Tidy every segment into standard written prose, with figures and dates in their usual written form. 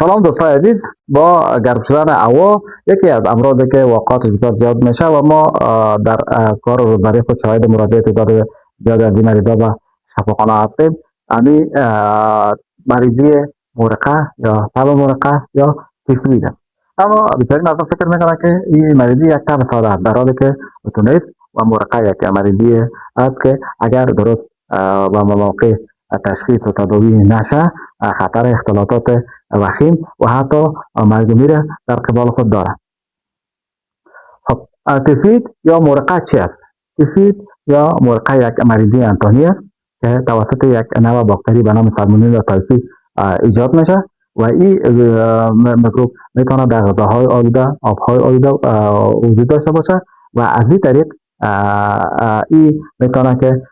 سلام دوستان عزیز. با گرم شدن هوا یکی از امراضی که واقعات بسیار زیاد میشه و ما در کار روزمره خود شاهد مراجعه تعداد زیاد از این مریضا به شفاخانه هستیم. همین مریضی مورقه یا تب مورقه یا تیفوید است. اما بسیاری مردم فکر میکنن که این مریضی یک تب ساده است، در حالی که اتونیت و مورقه یک مریضی است که اگر درست و مواقع تشخیص و تداوی نشه خطر اختلالات وخیم و حتی مرگ میره در قبال خود دارد. خب تیفوید یا مورقه چی است؟ تیفوید یا مورقه یک مریضی انتانی است که توسط یک نوع باکتری به نام سالمونلا تایفی ایجاد میشه و این میکروب میتونه در غذاهای آلوده، آبهای آلوده وجود داشته باشه و از این طریق این میتونه که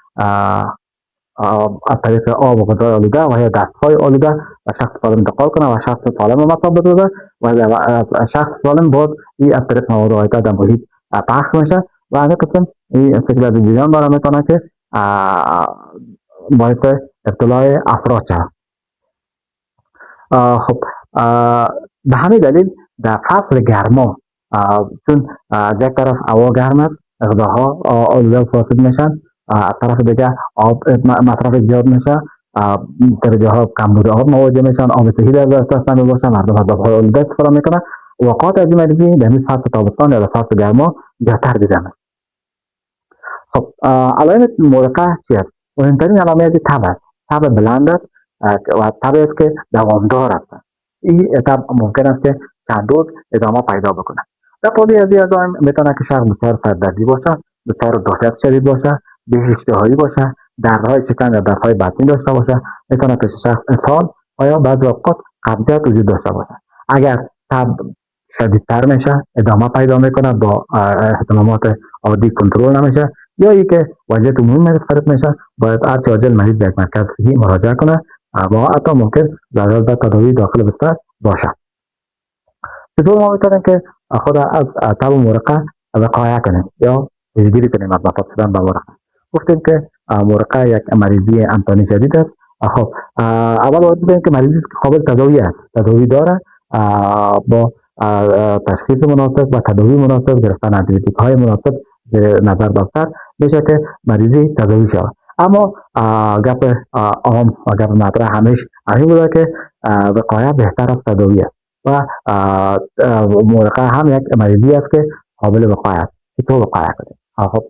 از طریق آب و غذای آلوده و یا دستهای آلوده و شخص سالم انتقال کنه و شخص سالم مصاب بده و شخص سالم باز این از طریق مواد آیده در محیط پخش میشه و همین قسم این شکل جریان داره میتونه که باعث ابتلای افراد شد. خب به همین دلیل در فصل گرما چون از یک طرف هوا گرم است غذاها آلوده و فاسد میشن، از طرف دیگه آب مصرف زیاد میشه، درجه ها کمبود آب مواجه میشن، آب صحی در دسترس نمی باشه، مردم از آبهای آلوده استفاده میکنن. وقات از این مریضی در این فصل تابستان یا در فصل گرما زیادتر دیده میشه. خب علائم مورقه چی است؟ مهمترین علامت تب است. تب بلند است و تب است که دوامدار است. این تب ممکن است که چند روز ادامه پیدا بکنه. در پولی از این علائم میتونه که شخص بسیار سردردی باشه، بسیار دهشت شدید باشه، بی‌اشتهایی باشه، دردهای شکم یا دردهای بطنی داشته باشه، میتونه پیش شخص اسهال و یا بعضی اوقات قبضیت وجود داشته باشه. اگر تب شدیدتر میشه، ادامه پیدا میکنه، با احتمالات عادی کنترل نمیشه یا ای که وضعیت عمومی مریض خراب میشه، باید هرچه عاجل مریض به یک مرکز صحی مراجعه کنه و حتی ممکن ضرورت به تداوی داخل بستر باشه. چطور ما میتونیم که خود از تب مورقه وقایه کنیم یا پیشگیری کنیم از مصاب شدن به مورقه؟ گفتیم که مورقه یک مریضی انتانی شدید است. خب اول باید بگیم که مریضی قابل تداوی است، تداوی داره با تشخیص مناسب و تداوی مناسب، گرفتن آنتیبیوتیک های مناسب به نظر داشته میشه که مریضی تداوی شود. اما گپ عام و گپ مطرح همیشه همین بوده که وقایه بهتر از تداوی است و مورقه هم یک مریضی است که قابل وقایه است. چطور وقایه کنیم؟ خب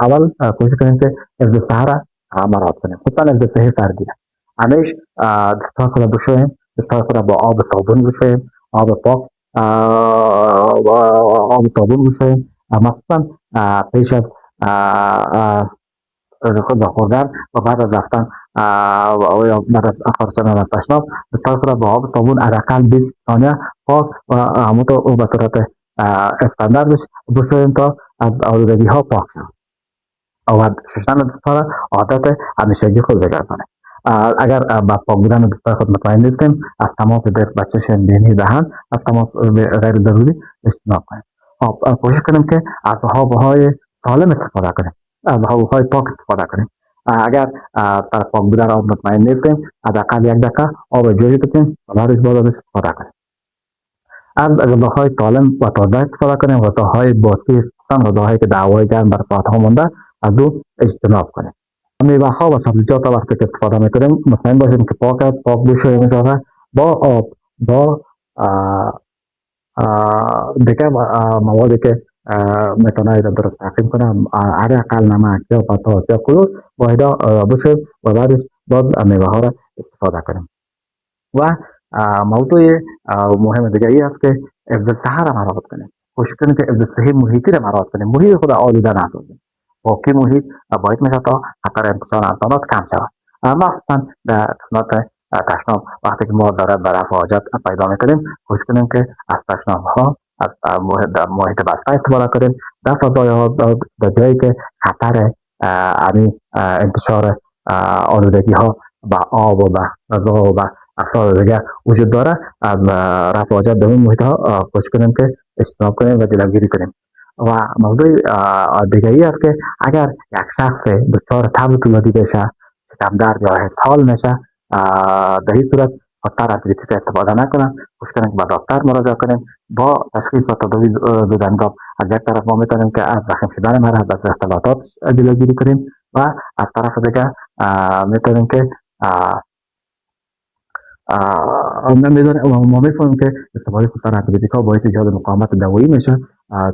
اول کوشش کنیم که حفظ صحه را مراعات کنیم، خصوصا حفظ صحه فردی. همیشه دستهای خود را بشوییم، دستهای خود را با آب صابون بشوییم، آب پاک و آب صابون بشوییم، مخصوصا پیش از خود خوردن و بعد از رفتن و یا بعد از خارج از تشناب دستهای خود را با آب صابون حداقل 20 ثانیه پاک و همونطور او به صورت استاندارد بشوییم تا از آلودگی ها پاک شود و شستن دستها را عادت همیشگی خود بگردانیم. اگر با پاک بودن دستهای خود مطمئن نیستیم، از تماس با چشم، بینی، دهن، از تماس غیر ضروری اجتناب کنیم. کوشش کنیم که از آبهای سالم استفاده کنیم، از آبهای پاک استفاده کنیم. اگر در پاک بودن آب مطمئن نیستیم، حداقل 1 دقیقه آب جوشی بکنیم و بعدش باز استفاده کنیم. از غذاهای سالم و تازه استفاده کنیم، غذاهای باسی، خصوصا غذاهایی که در هوای گرم بر ساعتها مونده از او اجتناب کنیم. میوه ها و سبزیجات وقتی که استفاده میکنیم مطمئن باشیم که پاک است، پاک بشوییم اجازه با آب، با دیگه موادی که میتونه اینا درست تحقیم کنه، حداقل نمک یا پتاس یا کلور با اینا بشوییم و بعدش باز میوه ها را استفاده کنیم. و موضوع مهم دیگه ای است که حفظ صحه را مراعات کنیم. کوشش کنیم که حفظ صحه محیطی را مراعات کنیم، محیط خود آلوده نسازیم. پاکی محیط باید میشه تا خطر انتشار حیوانات کم شود. مخصوصا در قسمت تشناب وقتی که ما داره به رفع حاجت پیدا میکنیم، کوشش کنیم که از تشناب ها از محیط بسته استفاده کنیم، در فضای ها در جایی که خطر انتشار آلودگی ها به آب و به غذا و به افراد دیگر وجود داره، از رفع حاجت در این محیط ها کوشش کنیم که اجتناب کنیم و جلوگیری کنیم. و موضوع دیگه ای است که اگر یک شخص دچار تب طولانی بشه، شکم درد یا اسهال میشه، در این صورت خودتر انتیبیوتیک استفاده نکنن، کوشش کنیم که به دکتر مراجعه کنیم با تشخیص و تداوی زودهنگام. از یک طرف ما میتونیم که از زخم شدن مرض از اختلالات جلوگیری کنیم و از طرف دیگه میتونیم که ما میفهمیم که استفاده خودسر انتیبیوتیک ها باعث ایجاد مقاومت دوایی میشه.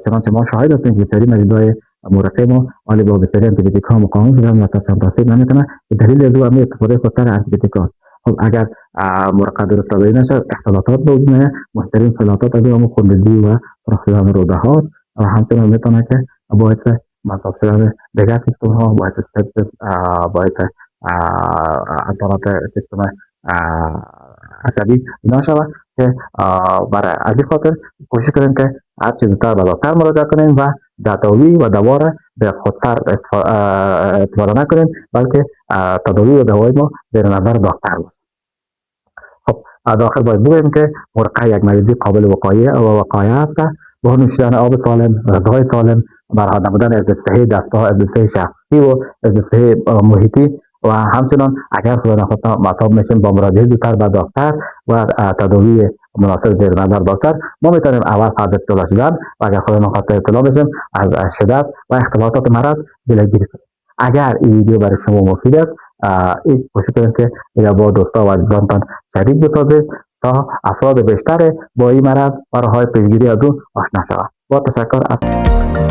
چنانچه ما شاهد هستیم که بسیاری مریضای مرقه ما حالی با بسیاری انتیبیوتیک ها مقاوم شدن و تصمیم نمیکنه که دلیل از او همین استفاده خودسر انتیبیوتیک ها. خب اگر مرقه درست روایی نشه اختلالات به وجود میاد، مهمترین اختلالات از او خونریزی و سوراخ شدن روده ها و همچنین میتونه که باعث مصاب شدن دیگر سیستم ها، باعث سپسیس، باعث اثرات سیستم عصبی اینا شود که برای از این خاطر کوشش کنیم که هر چیز زودتر به دکتر مراجعه کنیم و تداوی و دوا را به خودسر استفاده نکنیم، بلکه تداوی و دوای ما زیر نظر دکتر باشه. خب داخل باید بگویم که مرقه یک مریضی قابل وقایع است که با نوشیدن آب سالم، غذای سالم، برها نمودن از صحی دستگاه، از صحی شخصی و از صحی محیطی و همچنان اگر خدا نخواسته مصاب میشیم با مراجعه زودتر به دکتر و تداوی مناسب زیر نظر دکتر ما میتونیم اول قبل ابتلا شدن و اگر خدا نخواسته ابتلا بشیم از شدت و اختلالات مرض جلوگیری کنیم. اگر این ویدیو برای شما مفید است این کوشش کنید که با دوستا و عزیزانتان شریک بسازید تا افراد بیشتر با این مرض و راههای پیشگیری از او آشنا شوند. با تشکر.